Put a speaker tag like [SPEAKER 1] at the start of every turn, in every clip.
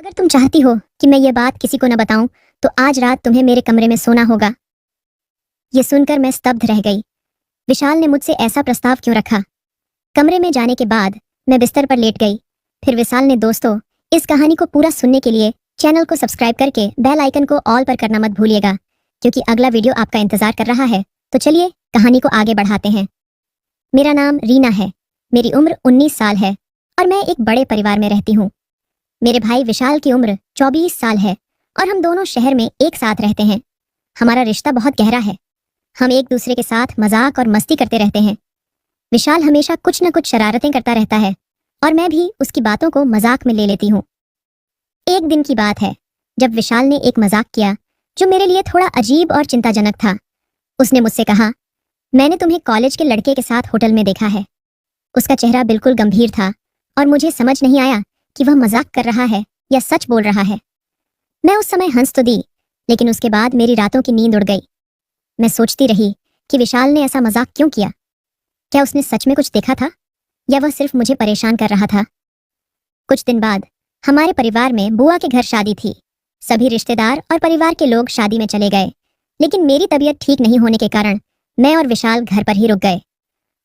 [SPEAKER 1] अगर तुम चाहती हो कि मैं ये बात किसी को न बताऊं, तो आज रात तुम्हें मेरे कमरे में सोना होगा। ये सुनकर मैं स्तब्ध रह गई। विशाल ने मुझसे ऐसा प्रस्ताव क्यों रखा? कमरे में जाने के बाद मैं बिस्तर पर लेट गई। फिर विशाल ने, दोस्तों, इस कहानी को पूरा सुनने के लिए चैनल को सब्सक्राइब करके बेल आइकन को ऑल पर करना मत भूलिएगा, क्योंकि अगला वीडियो आपका इंतजार कर रहा है। तो चलिए कहानी को आगे बढ़ाते हैं। मेरा नाम रीना है। मेरी उम्र 19 साल है और मैं एक बड़े परिवार में रहती हूँ। मेरे भाई विशाल की उम्र 24 साल है और हम दोनों शहर में एक साथ रहते हैं। हमारा रिश्ता बहुत गहरा है। हम एक दूसरे के साथ मजाक और मस्ती करते रहते हैं। विशाल हमेशा कुछ न कुछ शरारतें करता रहता है और मैं भी उसकी बातों को मजाक में ले लेती हूँ। एक दिन की बात है जब विशाल ने एक मजाक किया जो मेरे लिए थोड़ा अजीब और चिंताजनक था। उसने मुझसे कहा, मैंने तुम्हें कॉलेज के लड़के के साथ होटल में देखा है। उसका चेहरा बिल्कुल गंभीर था और मुझे समझ नहीं आया कि वह मजाक कर रहा है या सच बोल रहा है। मैं उस समय हंस तो दी, लेकिन उसके बाद मेरी रातों की नींद उड़ गई। मैं सोचती रही कि विशाल ने ऐसा मजाक क्यों किया। क्या उसने सच में कुछ देखा था या वह सिर्फ मुझे परेशान कर रहा था? कुछ दिन बाद हमारे परिवार में बुआ के घर शादी थी। सभी रिश्तेदार और परिवार के लोग शादी में चले गए, लेकिन मेरी तबीयत ठीक नहीं होने के कारण मैं और विशाल घर पर ही रुक गए।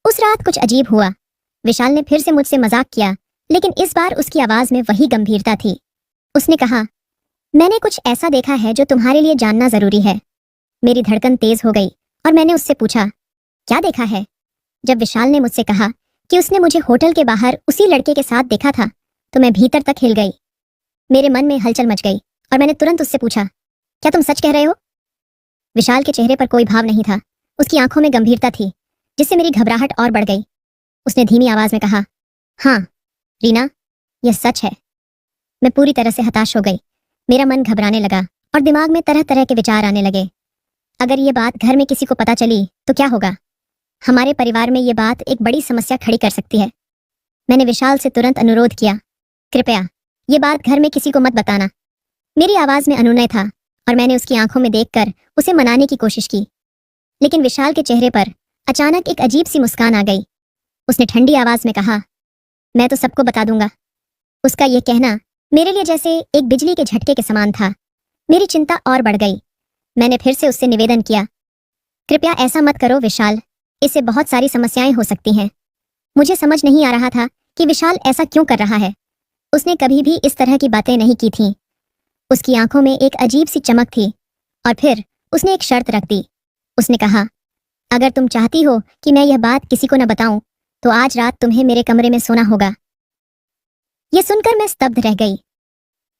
[SPEAKER 1] उस रात कुछ अजीब हुआ। विशाल ने फिर से मुझसे मजाक किया, लेकिन इस बार उसकी आवाज में वही गंभीरता थी। उसने कहा, मैंने कुछ ऐसा देखा है जो तुम्हारे लिए जानना जरूरी है। मेरी धड़कन तेज हो गई और मैंने उससे पूछा, क्या देखा है? जब विशाल ने मुझसे कहा कि उसने मुझे होटल के बाहर उसी लड़के के साथ देखा था, तो मैं भीतर तक हिल गई। मेरे मन में हलचल मच गई और मैंने तुरंत उससे पूछा, क्या तुम सच कह रहे हो? विशाल के चेहरे पर कोई भाव नहीं था। उसकी आंखों में गंभीरता थी, जिससे मेरी घबराहट और बढ़ गई। उसने धीमी आवाज में कहा, हाँ रीना, यह सच है। मैं पूरी तरह से हताश हो गई। मेरा मन घबराने लगा और दिमाग में तरह तरह के विचार आने लगे। अगर ये बात घर में किसी को पता चली तो क्या होगा? हमारे परिवार में ये बात एक बड़ी समस्या खड़ी कर सकती है। मैंने विशाल से तुरंत अनुरोध किया, कृपया ये बात घर में किसी को मत बताना। मेरी आवाज में अनुनय था और मैंने उसकी आंखों में देखकर उसे मनाने की कोशिश की, लेकिन विशाल के चेहरे पर अचानक एक अजीब सी मुस्कान आ गई। उसने ठंडी आवाज में कहा, मैं तो सबको बता दूंगा। उसका यह कहना मेरे लिए जैसे एक बिजली के झटके के समान था। मेरी चिंता और बढ़ गई। मैंने फिर से उससे निवेदन किया, कृपया ऐसा मत करो विशाल, इससे बहुत सारी समस्याएं हो सकती हैं। मुझे समझ नहीं आ रहा था कि विशाल ऐसा क्यों कर रहा है। उसने कभी भी इस तरह की बातें नहीं की थीं। उसकी आंखों में एक अजीब सी चमक थी और फिर उसने एक शर्त रख दी। उसने कहा, अगर तुम चाहती हो कि मैं यह बात किसी को न बताऊं, तो आज रात तुम्हें मेरे कमरे में सोना होगा। यह सुनकर मैं स्तब्ध रह गई।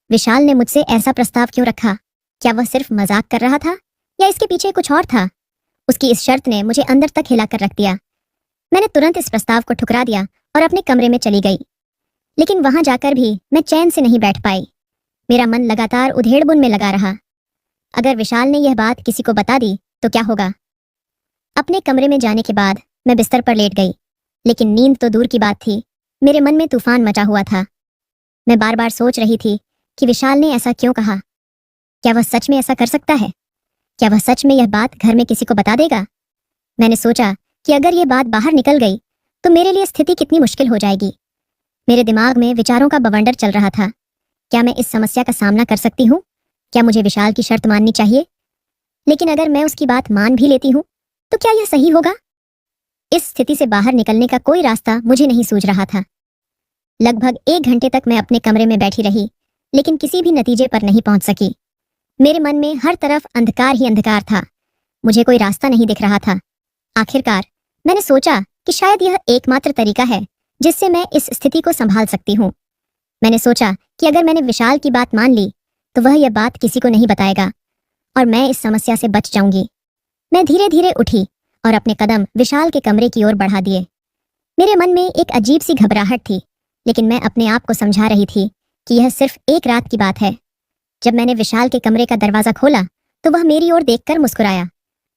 [SPEAKER 1] विशाल ने मुझसे ऐसा प्रस्ताव क्यों रखा? क्या वह सिर्फ मजाक कर रहा था या इसके पीछे कुछ और था? उसकी इस शर्त ने मुझे अंदर तक हिलाकर रख दिया। मैंने तुरंत इस प्रस्ताव को ठुकरा दिया और अपने कमरे में चली गई। लेकिन वहां जाकर भी मैं चैन से नहीं बैठ पाई। मेरा मन लगातार उधेड़बुन में लगा रहा। अगर विशाल ने यह बात किसी को बता दी तो क्या होगा? अपने कमरे में जाने के बाद मैं बिस्तर पर लेट गई, लेकिन नींद तो दूर की बात थी, मेरे मन में तूफान मचा हुआ था। मैं बार बार सोच रही थी कि विशाल ने ऐसा क्यों कहा। क्या वह सच में ऐसा कर सकता है? क्या वह सच में यह बात घर में किसी को बता देगा? मैंने सोचा कि अगर यह बात बाहर निकल गई तो मेरे लिए स्थिति कितनी मुश्किल हो जाएगी। मेरे दिमाग में विचारों का बवंडर चल रहा था। क्या मैं इस समस्या का सामना कर सकती हूँ? क्या मुझे विशाल की शर्त माननी चाहिए? लेकिन अगर मैं उसकी बात मान भी लेती हूँ तो क्या यह सही होगा? इस स्थिति से बाहर निकलने का कोई रास्ता मुझे नहीं सूझ रहा था। लगभग 1 घंटे तक मैं अपने कमरे में बैठी रही, लेकिन किसी भी नतीजे पर नहीं पहुंच सकी। मेरे मन में हर तरफ अंधकार ही अंधकार था। मुझे कोई रास्ता नहीं दिख रहा था। आखिरकार मैंने सोचा कि शायद यह एकमात्र तरीका है जिससे मैं इस स्थिति को संभाल सकती हूँ। मैंने सोचा कि अगर मैंने विशाल की बात मान ली तो वह यह बात किसी को नहीं बताएगा और मैं इस समस्या से बच जाऊंगी। मैं धीरे धीरे उठी और अपने कदम विशाल के कमरे की ओर बढ़ा दिए। मेरे मन में एक अजीब सी घबराहट थी, लेकिन मैं अपने आप को समझा रही थी कि यह सिर्फ एक रात की बात है। जब मैंने विशाल के कमरे का दरवाजा खोला तो वह मेरी ओर देखकर मुस्कुराया।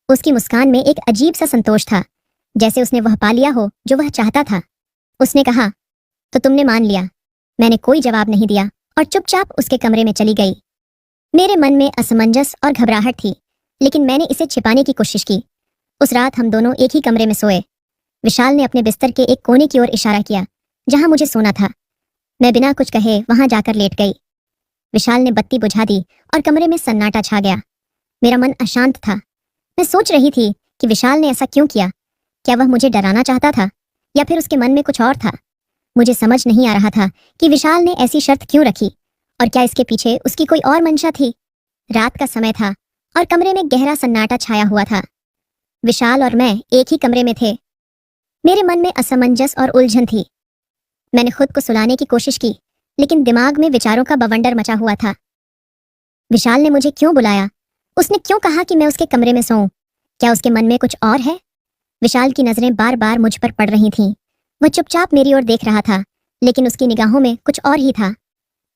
[SPEAKER 1] उसकी मुस्कान में एक अजीब सा संतोष था, जैसे उसने वह पा लिया हो जो वह चाहता था। उसने कहा, तो तुमने मान लिया? मैंने कोई जवाब नहीं दिया और चुपचाप उसके कमरे में चली गई। मेरे मन में असमंजस और घबराहट थी, लेकिन मैंने इसे छिपाने की कोशिश की। उस रात हम दोनों एक ही कमरे में सोए। विशाल ने अपने बिस्तर के एक कोने की ओर इशारा किया, जहां मुझे सोना था। मैं बिना कुछ कहे वहां जाकर लेट गई। विशाल ने बत्ती बुझा दी और कमरे में सन्नाटा छा गया। मेरा मन अशांत था। मैं सोच रही थी कि विशाल ने ऐसा क्यों किया। क्या वह मुझे डराना चाहता था या फिर उसके मन में कुछ और था। मुझे समझ नहीं आ रहा था कि विशाल ने ऐसी शर्त क्यों रखी और क्या इसके पीछे उसकी कोई और मंशा थी। रात का समय था और कमरे में गहरा सन्नाटा छाया हुआ था। विशाल और मैं एक ही कमरे में थे। मेरे मन में असमंजस और उलझन थी। मैंने खुद को सुलाने की कोशिश की, लेकिन दिमाग में विचारों का बवंडर मचा हुआ था। विशाल ने मुझे क्यों बुलाया? उसने क्यों कहा कि मैं उसके कमरे में सोऊं? क्या उसके मन में कुछ और है? विशाल की नजरें बार बार मुझ पर पड़ रही थीं। वह चुपचाप मेरी ओर देख रहा था, लेकिन उसकी निगाहों में कुछ और ही था।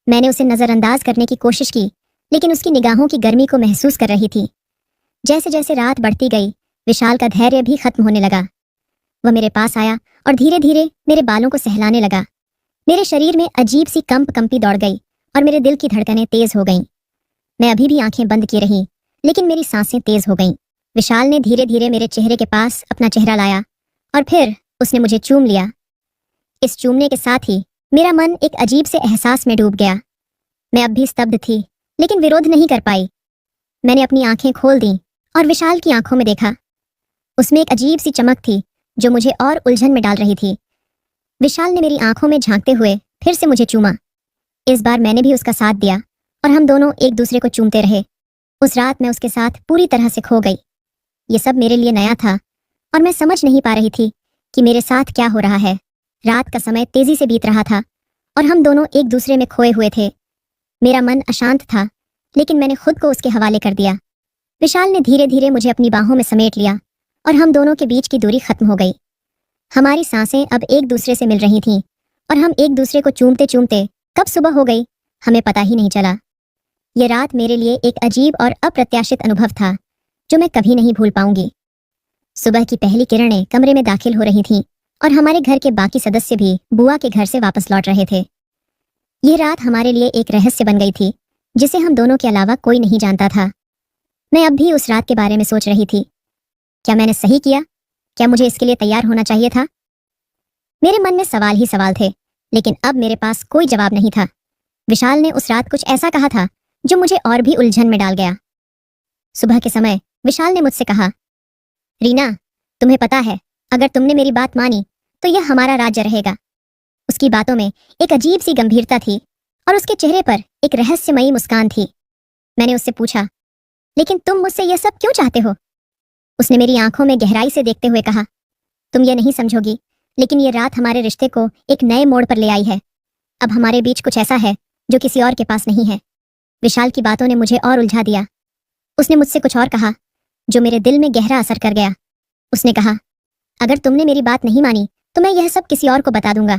[SPEAKER 1] मैंने उसे नजरअंदाज करने की कोशिश की, लेकिन उसकी निगाहों की गर्मी को महसूस कर रही थी। जैसे जैसे रात बढ़ती गई, विशाल का धैर्य भी खत्म होने लगा। वह मेरे पास आया और धीरे धीरे मेरे बालों को सहलाने लगा। मेरे शरीर में अजीब सी कंपी दौड़ गई और मेरे दिल की धड़कनें तेज हो गईं। मैं अभी भी आंखें बंद किए रही, लेकिन मेरी सांसें तेज हो गईं। विशाल ने धीरे धीरे मेरे चेहरे के पास अपना चेहरा लाया और फिर उसने मुझे चूम लिया। इस चूमने के साथ ही मेरा मन एक अजीब से एहसास में डूब गया। मैं अब भी स्तब्ध थी, लेकिन विरोध नहीं कर पाई। मैंने अपनी आंखें खोल दी और विशाल की आंखों में देखा। उसमें एक अजीब सी चमक थी जो मुझे और उलझन में डाल रही थी। विशाल ने मेरी आंखों में झांकते हुए फिर से मुझे चूमा। इस बार मैंने भी उसका साथ दिया और हम दोनों एक दूसरे को चूमते रहे। उस रात मैं उसके साथ पूरी तरह से खो गई। ये सब मेरे लिए नया था और मैं समझ नहीं पा रही थी कि मेरे साथ क्या हो रहा है। रात का समय तेजी से बीत रहा था और हम दोनों एक दूसरे में खोए हुए थे। मेरा मन अशांत था, लेकिन मैंने खुद को उसके हवाले कर दिया। विशाल ने धीरे धीरे मुझे अपनी बाहों में समेट लिया और हम दोनों के बीच की दूरी खत्म हो गई। हमारी सांसें अब एक दूसरे से मिल रही थीं और हम एक दूसरे को चूमते चूमते कब सुबह हो गई हमें पता ही नहीं चला। यह रात मेरे लिए एक अजीब और अप्रत्याशित अनुभव था जो मैं कभी नहीं भूल पाऊंगी। सुबह की पहली किरणें कमरे में दाखिल हो रही थीं और हमारे घर के बाकी सदस्य भी बुआ के घर से वापस लौट रहे थे। यह रात हमारे लिए एक रहस्य बन गई थी जिसे हम दोनों के अलावा कोई नहीं जानता था। मैं अब भी उस रात के बारे में सोच रही थी। क्या मैंने सही किया? क्या मुझे इसके लिए तैयार होना चाहिए था? मेरे मन में सवाल ही सवाल थे, लेकिन अब मेरे पास कोई जवाब नहीं था। विशाल ने उस रात कुछ ऐसा कहा था जो मुझे और भी उलझन में डाल गया। सुबह के समय विशाल ने मुझसे कहा, रीना, तुम्हें पता है, अगर तुमने मेरी बात मानी तो यह हमारा राज्य रहेगा। उसकी बातों में एक अजीब सी गंभीरता थी और उसके चेहरे पर एक रहस्यमयी मुस्कान थी। मैंने उससे पूछा, लेकिन तुम मुझसे यह सब क्यों चाहते हो? उसने मेरी आंखों में गहराई से देखते हुए कहा, तुम यह नहीं समझोगी, लेकिन यह रात हमारे रिश्ते को एक नए मोड़ पर ले आई है। अब हमारे बीच कुछ ऐसा है जो किसी और के पास नहीं है। विशाल की बातों ने मुझे और उलझा दिया। उसने मुझसे कुछ और कहा जो मेरे दिल में गहरा असर कर गया। उसने कहा, अगर तुमने मेरी बात नहीं मानी तो मैं यह सब किसी और को बता दूंगा।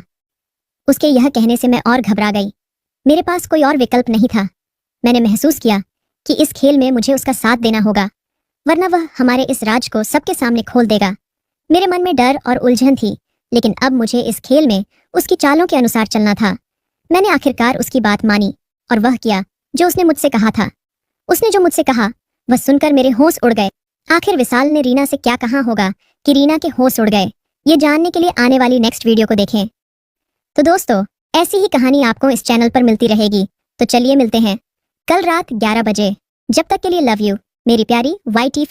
[SPEAKER 1] उसके यह कहने से मैं और घबरा गई। मेरे पास कोई और विकल्प नहीं था। मैंने महसूस किया कि इस खेल में मुझे उसका साथ देना होगा, वरना वह हमारे इस राज को सबके सामने खोल देगा। मेरे मन में डर और उलझन थी, लेकिन अब मुझे इस खेल में उसकी चालों के अनुसार चलना था। मैंने आखिरकार उसकी बात मानी और वह किया जो उसने मुझसे कहा था। उसने जो मुझसे कहा वह सुनकर मेरे होश उड़ गए। आखिर विशाल ने रीना से क्या कहा होगा कि रीना के होश उड़ गए? ये जानने के लिए आने वाली नेक्स्ट वीडियो को देखें। तो दोस्तों, ऐसी ही कहानी आपको इस चैनल पर मिलती रहेगी। तो चलिए मिलते हैं कल रात 11 बजे। जब तक के लिए लव यू मेरी प्यारी YT